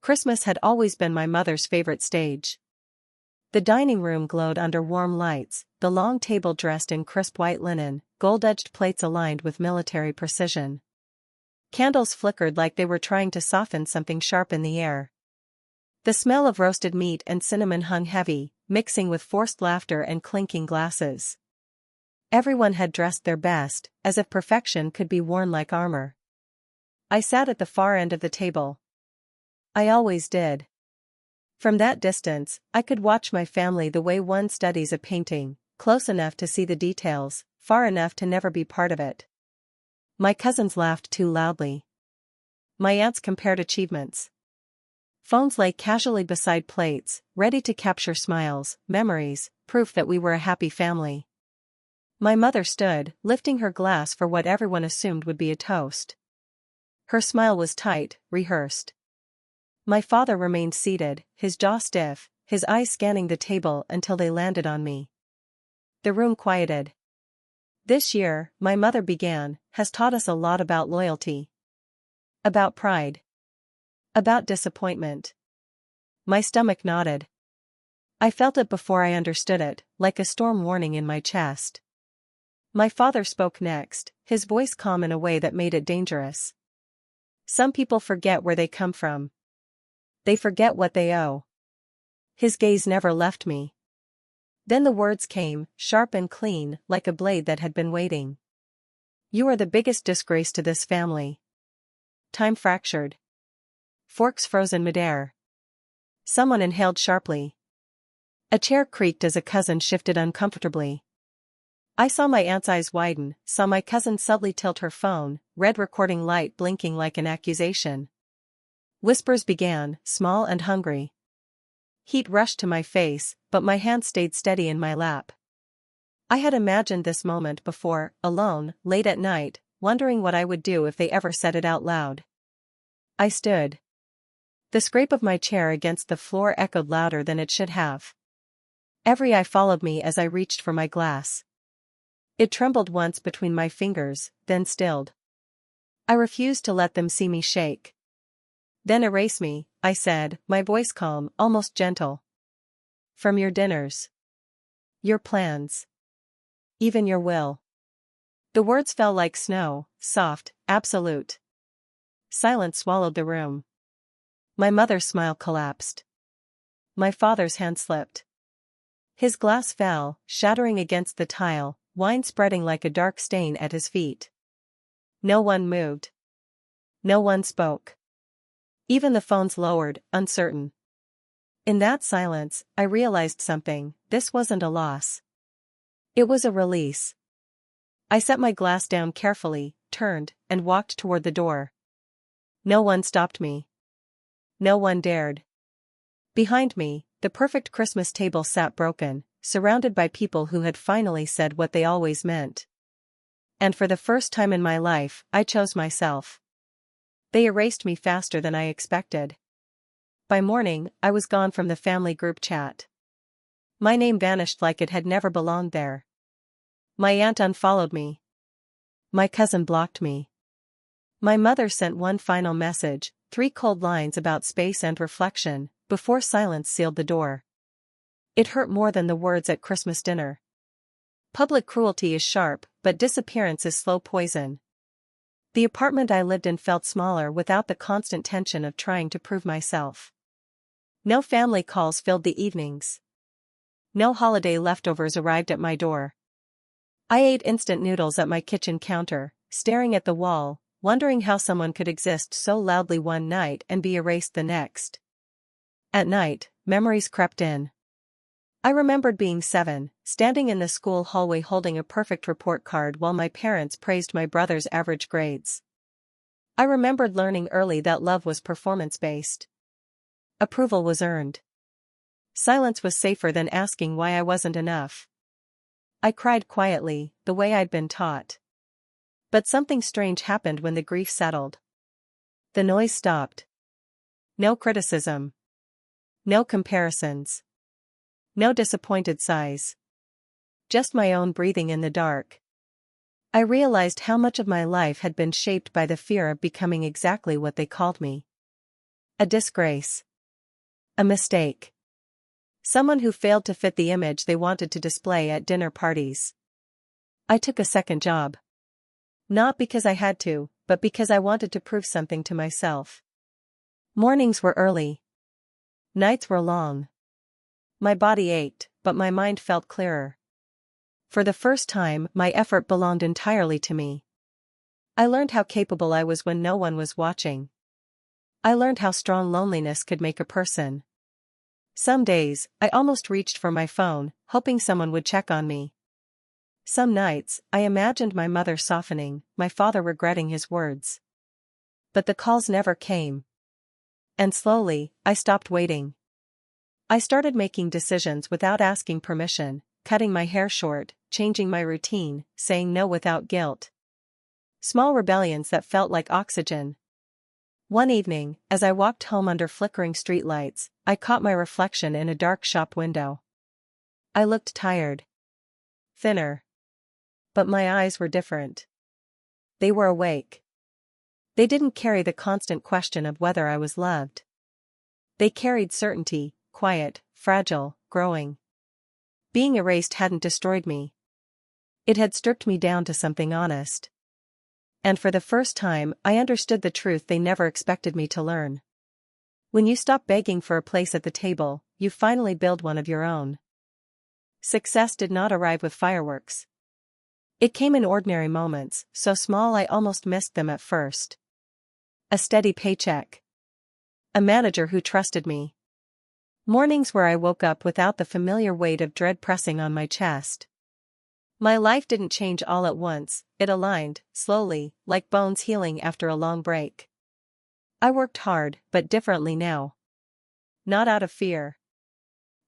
Christmas had always been my mother's favorite stage. The dining room glowed under warm lights, the long table dressed in crisp white linen, gold-edged plates aligned with military precision. Candles flickered like they were trying to soften something sharp in the air. The smell of roasted meat and cinnamon hung heavy, mixing with forced laughter and clinking glasses. Everyone had dressed their best, as if perfection could be worn like armor. I sat at the far end of the table. I always did. From that distance, I could watch my family the way one studies a painting, close enough to see the details, far enough to never be part of it. My cousins laughed too loudly. My aunts compared achievements. Phones lay casually beside plates, ready to capture smiles, memories, proof that we were a happy family. My mother stood, lifting her glass for what everyone assumed would be a toast. Her smile was tight, rehearsed. My father remained seated, his jaw stiff, his eyes scanning the table until they landed on me. The room quieted. This year, my mother began, has taught us a lot about loyalty. About pride. About disappointment. My stomach nodded. I felt it before I understood it, like a storm warning in my chest. My father spoke next, his voice calm in a way that made it dangerous. Some people forget where they come from. They forget what they owe. His gaze never left me. Then the words came, sharp and clean, like a blade that had been waiting. You are the biggest disgrace to this family. Time fractured. Forks froze in midair. Someone inhaled sharply. A chair creaked as a cousin shifted uncomfortably. I saw my aunt's eyes widen, saw my cousin subtly tilt her phone, red recording light blinking like an accusation. Whispers began, small and hungry. Heat rushed to my face, but my hand stayed steady in my lap. I had imagined this moment before, alone, late at night, wondering what I would do if they ever said it out loud. I stood. The scrape of my chair against the floor echoed louder than it should have. Every eye followed me as I reached for my glass. It trembled once between my fingers, then stilled. I refused to let them see me shake. Then erase me, I said, my voice calm, almost gentle. From your dinners. Your plans. Even your will. The words fell like snow, soft, absolute. Silence swallowed the room. My mother's smile collapsed. My father's hand slipped. His glass fell, shattering against the tile, wine spreading like a dark stain at his feet. No one moved. No one spoke. Even the phones lowered, uncertain. In that silence, I realized something. This wasn't a loss. It was a release. I set my glass down carefully, turned, and walked toward the door. No one stopped me. No one dared. Behind me, the perfect Christmas table sat broken, surrounded by people who had finally said what they always meant. And for the first time in my life, I chose myself. They erased me faster than I expected. By morning, I was gone from the family group chat. My name vanished like it had never belonged there. My aunt unfollowed me. My cousin blocked me. My mother sent one final message, 3 cold lines about space and reflection, before silence sealed the door. It hurt more than the words at Christmas dinner. Public cruelty is sharp, but disappearance is slow poison. The apartment I lived in felt smaller without the constant tension of trying to prove myself. No family calls filled the evenings. No holiday leftovers arrived at my door. I ate instant noodles at my kitchen counter, staring at the wall, wondering how someone could exist so loudly one night and be erased the next. At night, memories crept in. I remembered being 7, standing in the school hallway holding a perfect report card while my parents praised my brother's average grades. I remembered learning early that love was performance-based. Approval was earned. Silence was safer than asking why I wasn't enough. I cried quietly, the way I'd been taught. But something strange happened when the grief settled. The noise stopped. No criticism. No comparisons. No disappointed sighs. Just my own breathing in the dark. I realized how much of my life had been shaped by the fear of becoming exactly what they called me. A disgrace. A mistake. Someone who failed to fit the image they wanted to display at dinner parties. I took a second job. Not because I had to, but because I wanted to prove something to myself. Mornings were early. Nights were long. My body ached, but my mind felt clearer. For the first time, my effort belonged entirely to me. I learned how capable I was when no one was watching. I learned how strong loneliness could make a person. Some days, I almost reached for my phone, hoping someone would check on me. Some nights, I imagined my mother softening, my father regretting his words. But the calls never came. And slowly, I stopped waiting. I started making decisions without asking permission, cutting my hair short, changing my routine, saying no without guilt. Small rebellions that felt like oxygen. One evening, as I walked home under flickering streetlights, I caught my reflection in a dark shop window. I looked tired. Thinner. But my eyes were different. They were awake. They didn't carry the constant question of whether I was loved. They carried certainty, quiet, fragile, growing. Being erased hadn't destroyed me. It had stripped me down to something honest. And for the first time, I understood the truth they never expected me to learn. When you stop begging for a place at the table, you finally build one of your own. Success did not arrive with fireworks. It came in ordinary moments, so small I almost missed them at first. A steady paycheck. A manager who trusted me. Mornings where I woke up without the familiar weight of dread pressing on my chest. My life didn't change all at once, it aligned, slowly, like bones healing after a long break. I worked hard, but differently now. Not out of fear.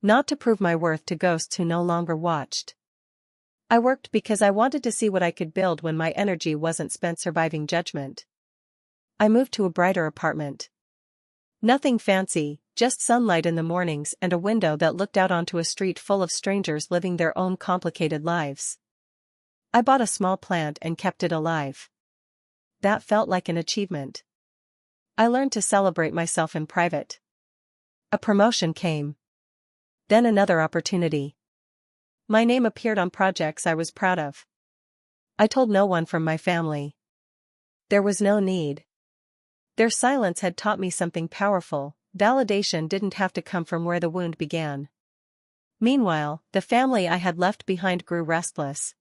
Not to prove my worth to ghosts who no longer watched. I worked because I wanted to see what I could build when my energy wasn't spent surviving judgment. I moved to a brighter apartment. Nothing fancy, just sunlight in the mornings and a window that looked out onto a street full of strangers living their own complicated lives. I bought a small plant and kept it alive. That felt like an achievement. I learned to celebrate myself in private. A promotion came. Then another opportunity. My name appeared on projects I was proud of. I told no one from my family. There was no need. Their silence had taught me something powerful. Validation didn't have to come from where the wound began. Meanwhile, the family I had left behind grew restless.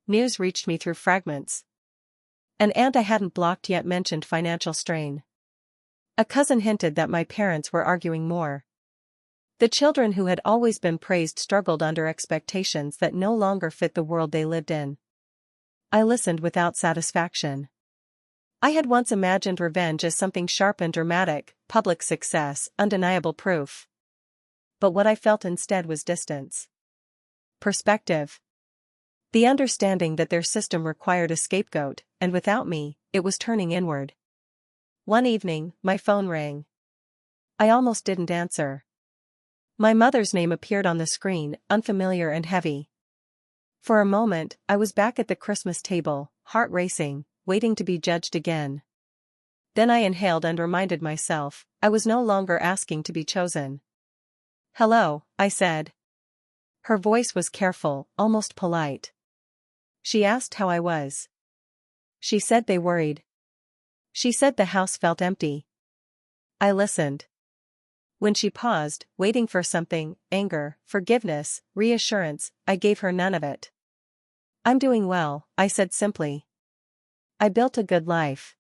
News reached me through fragments. An aunt I hadn't blocked yet mentioned financial strain. A cousin hinted that my parents were arguing more. The children who had always been praised struggled under expectations that no longer fit the world they lived in. I listened without satisfaction. I had once imagined revenge as something sharp and dramatic, public success, undeniable proof. But what I felt instead was distance. Perspective. The understanding that their system required a scapegoat, and without me, it was turning inward. One evening, my phone rang. I almost didn't answer. My mother's name appeared on the screen, unfamiliar and heavy. For a moment, I was back at the Christmas table, heart racing, waiting to be judged again. Then I inhaled and reminded myself, I was no longer asking to be chosen. "Hello," I said. Her voice was careful, almost polite. She asked how I was. She said they worried. She said the house felt empty. I listened. When she paused, waiting for something, anger, forgiveness, reassurance, I gave her none of it. "I'm doing well," I said simply. "I built a good life."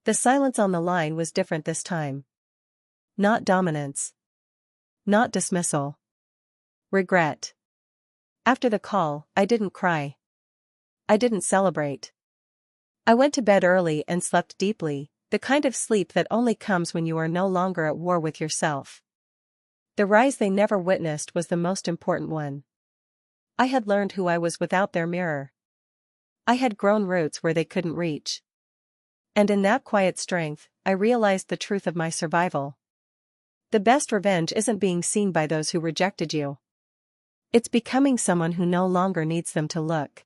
The silence on the line was different this time. Not dominance. Not dismissal. Regret. After the call, I didn't cry. I didn't celebrate. I went to bed early and slept deeply, the kind of sleep that only comes when you are no longer at war with yourself. The rise they never witnessed was the most important one. I had learned who I was without their mirror. I had grown roots where they couldn't reach. And in that quiet strength, I realized the truth of my survival. The best revenge isn't being seen by those who rejected you. It's becoming someone who no longer needs them to look.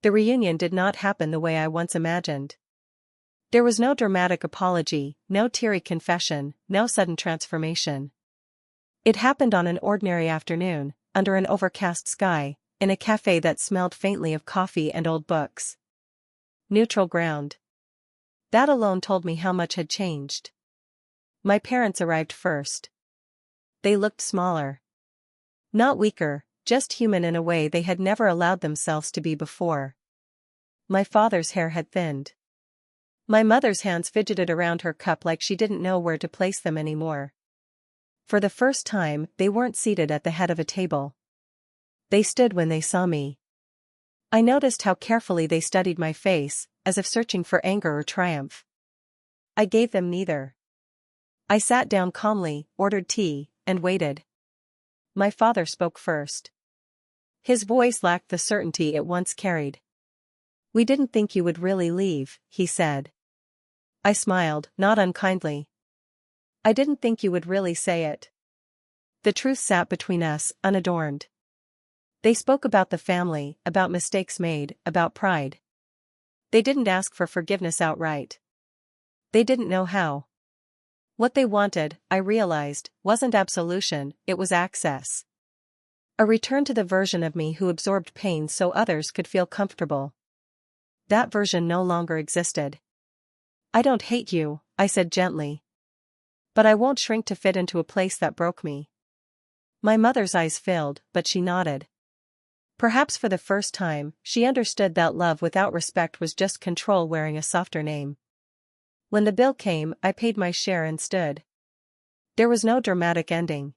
The reunion did not happen the way I once imagined. There was no dramatic apology, no teary confession, no sudden transformation. It happened on an ordinary afternoon, under an overcast sky, in a cafe that smelled faintly of coffee and old books. Neutral ground. That alone told me how much had changed. My parents arrived first. They looked smaller. Not weaker, just human in a way they had never allowed themselves to be before. My father's hair had thinned. My mother's hands fidgeted around her cup like she didn't know where to place them anymore. For the first time, they weren't seated at the head of a table. They stood when they saw me. I noticed how carefully they studied my face, as if searching for anger or triumph. I gave them neither. I sat down calmly, ordered tea, and waited. My father spoke first. His voice lacked the certainty it once carried. "We didn't think you would really leave," he said. I smiled, not unkindly. "I didn't think you would really say it." The truth sat between us, unadorned. They spoke about the family, about mistakes made, about pride. They didn't ask for forgiveness outright. They didn't know how. What they wanted, I realized, wasn't absolution, it was access. A return to the version of me who absorbed pain so others could feel comfortable. That version no longer existed. "I don't hate you," I said gently. "But I won't shrink to fit into a place that broke me." My mother's eyes filled, but she nodded. Perhaps for the first time, she understood that love without respect was just control wearing a softer name. When the bill came, I paid my share and stood. There was no dramatic ending.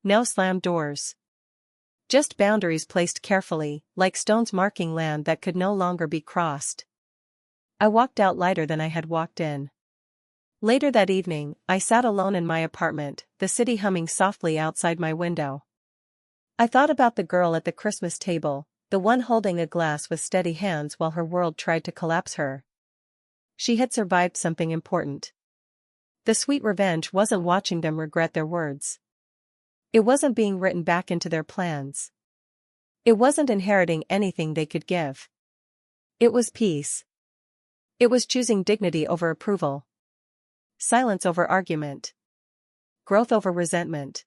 No slammed doors. Just boundaries placed carefully, like stones marking land that could no longer be crossed. I walked out lighter than I had walked in. Later that evening, I sat alone in my apartment, the city humming softly outside my window. I thought about the girl at the Christmas table, the one holding a glass with steady hands while her world tried to collapse her. She had survived something important. The sweet revenge wasn't watching them regret their words. It wasn't being written back into their plans. It wasn't inheriting anything they could give. It was peace. It was choosing dignity over approval. Silence over argument. Growth over resentment.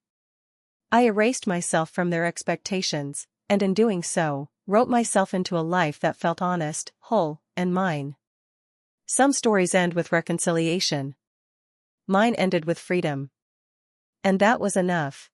I erased myself from their expectations, and in doing so, wrote myself into a life that felt honest, whole, and mine. Some stories end with reconciliation. Mine ended with freedom. And that was enough.